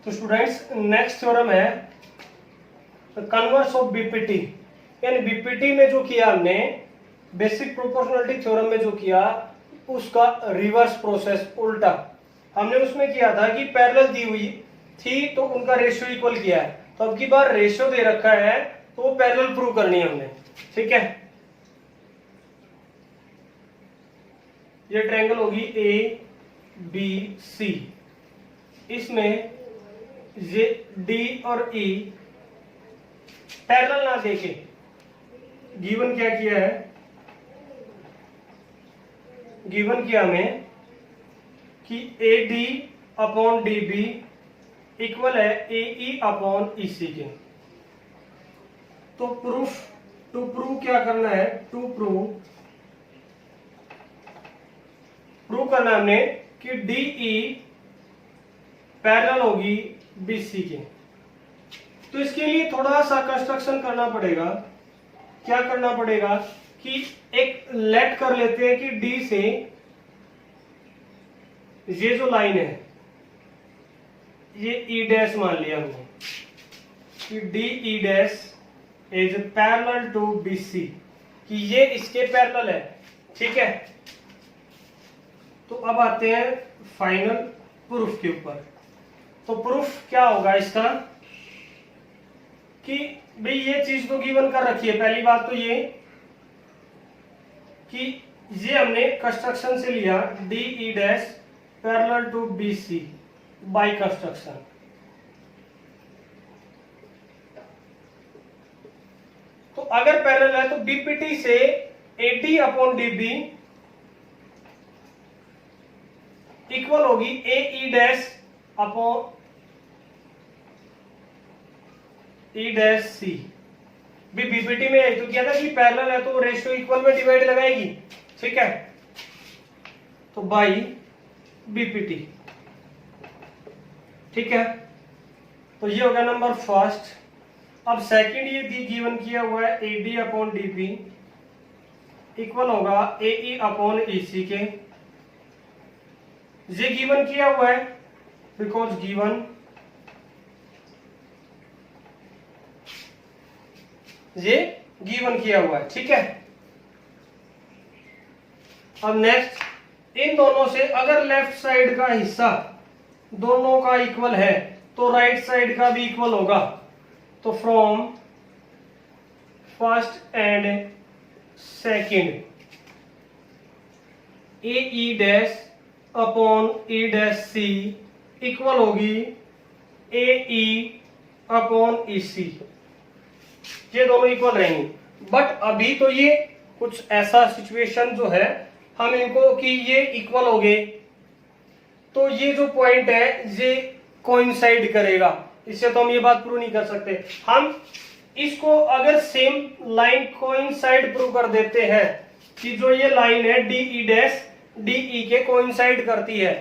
तो students next theorem है converse of BPT. यानी बीपीटी में जो किया हमने बेसिक प्रोपोर्शनलिटी थ्योरम में जो किया उसका रिवर्स प्रोसेस उल्टा हमने उसमें किया था कि पैरेलल दी हुई थी तो उनका रेशियो इक्वल किया है। तो अब की बार रेशियो दे रखा है तो वो पैरेलल प्रूव करनी है हमने। ठीक है, ये ट्रायंगल होगी ए बी सी, इसमें ये डी और ई पैरेलल ना देके गिवन क्या किया है, गिवन किया हमें कि A D upon D B equal है ए ई अपॉन ई सी के। तो टू प्रूव क्या करना है, टू प्रूव करना है हमने कि डी ई पैरेलल होगी बी सी के। तो इसके लिए थोड़ा सा कंस्ट्रक्शन करना पड़ेगा। क्या करना पड़ेगा कि एक लेट कर लेते हैं कि डी से ये जो लाइन है ये ई डैश मान लिया हमने कि D E dash is parallel to B C, कि ये इसके पैरेलल है। ठीक है, तो अब आते हैं फाइनल प्रूफ के ऊपर। तो प्रूफ क्या होगा इसका कि भाई ये चीज तो गिवन कर रखी है। पहली बात तो ये कि ये हमने कंस्ट्रक्शन से लिया D E dash parallel to B C by construction. तो अगर पैरेलल है तो बीपीटी से A D upon D B equal होगी A E dash upon E dash C. भी बीपीटी में तो किया था कि पैरेलल है तो रेशियो इक्वल में डिवाइड लगाएगी। ठीक है, तो बाई बीपीटी। ठीक है, तो ये हो गया नंबर फर्स्ट। अब सेकंड ये दी गिवन किया हुआ है A D upon D B equal होगा ए ई अपॉन ई सी के। ये गिवन किया हुआ है बिकॉज गिवन, ये गिवन किया हुआ है। ठीक है, अब नेक्स्ट इन दोनों से अगर लेफ्ट साइड का हिस्सा दोनों का इक्वल है तो राइट साइड का भी इक्वल होगा। तो from first and second A E dash upon E dash C equal होगी ए ई अपॉन ई सी। ये दोनों इक्वल रहेंगे। बट अभी तो ये कुछ ऐसा सिचुएशन जो है हम इनको कि ये इक्वल हो गए तो ये जो पॉइंट है ये कोइंसाइड करेगा। इससे तो हम ये बात प्रूव नहीं कर सकते। हम इसको अगर सेम लाइन कोइंसाइड प्रूव कर देते हैं कि जो ये लाइन है D E dash D E के कोइंसाइड करती है।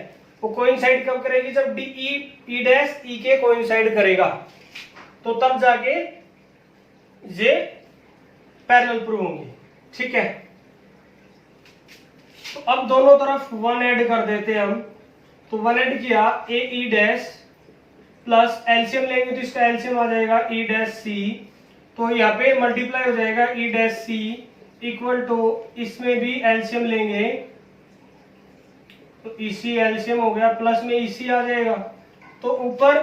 वो कोइंसाइड कब करेगी, जब डी ई डैश ई के कोइंसाइड करेगा तो तब जाके ये पैरेलल प्रूव होंगी। ठीक है, तो अब दोनों तरफ वन ऐड कर देते हैं हम। तो वन ऐड किया ए ई डैश प्लस एलसीएम लेंगे तो इसका एलसीएम आ जाएगा ई डैश सी। तो यहाँ पे मल्टीप्लाई हो जाएगा E dash C equal to इसमें भी एलसीएम लेंगे तो इसी एलसीएम हो गया प्लस में इसी आ जाएगा। तो ऊपर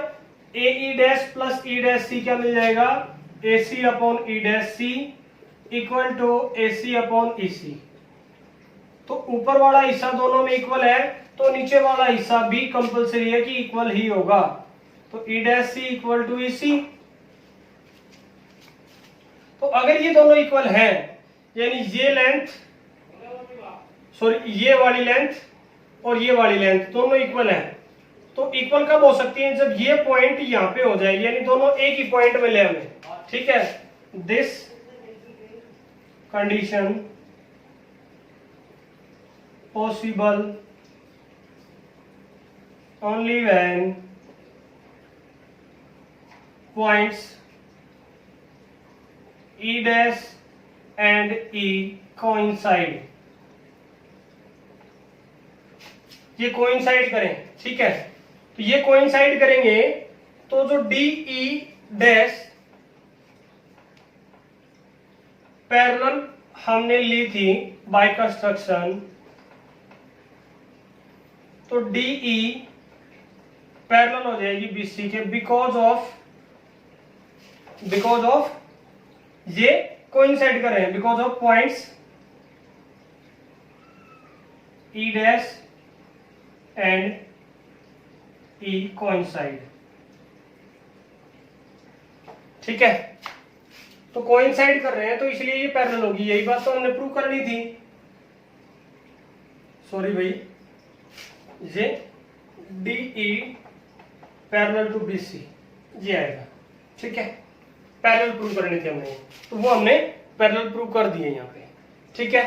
A E dash plus E dash C क्या मिल जाएगा, A C upon E dash C equal to A C upon E C. तो ऊपर वाला हिस्सा दोनों में इक्वल है तो नीचे वाला हिस्सा भी कंपलसरी है कि इक्वल ही होगा। तो E dash C equal to E C. तो अगर ये दोनों इक्वल है यानी ये लेंथ ये वाली लेंथ और ये वाली लेंथ दोनों इक्वल है। तो इक्वल कब हो सकती है, जब ये पॉइंट यहाँ पे हो जाएगी यानी दोनों एक ही पॉइंट मिले हमें। ठीक है, this condition possible only when points E dash and E coincide, ये कोइंसाइड करें। ठीक है, तो ये कोइंसाइड करेंगे तो जो डी ई डैश पैरेलल हमने ली थी बाय कंस्ट्रक्शन, तो डी ई पैरेलल हो जाएगी बीसी के बिकॉज ऑफ ये कोइंसाइड कर रहे हैं, because of points E dash and E coincide. ठीक है, तो कोइंसाइड कर रहे हैं तो इसलिए ये पैरेलल होगी, यही बात तो हमने प्रूव करनी थी। सॉरी भाई, ये D E parallel to B C ये आएगा। ठीक है, पैरेलल प्रूव करनी थी हमने, तो वो हमने पैरेलल प्रूव कर दिए यहाँ पे। ठीक है,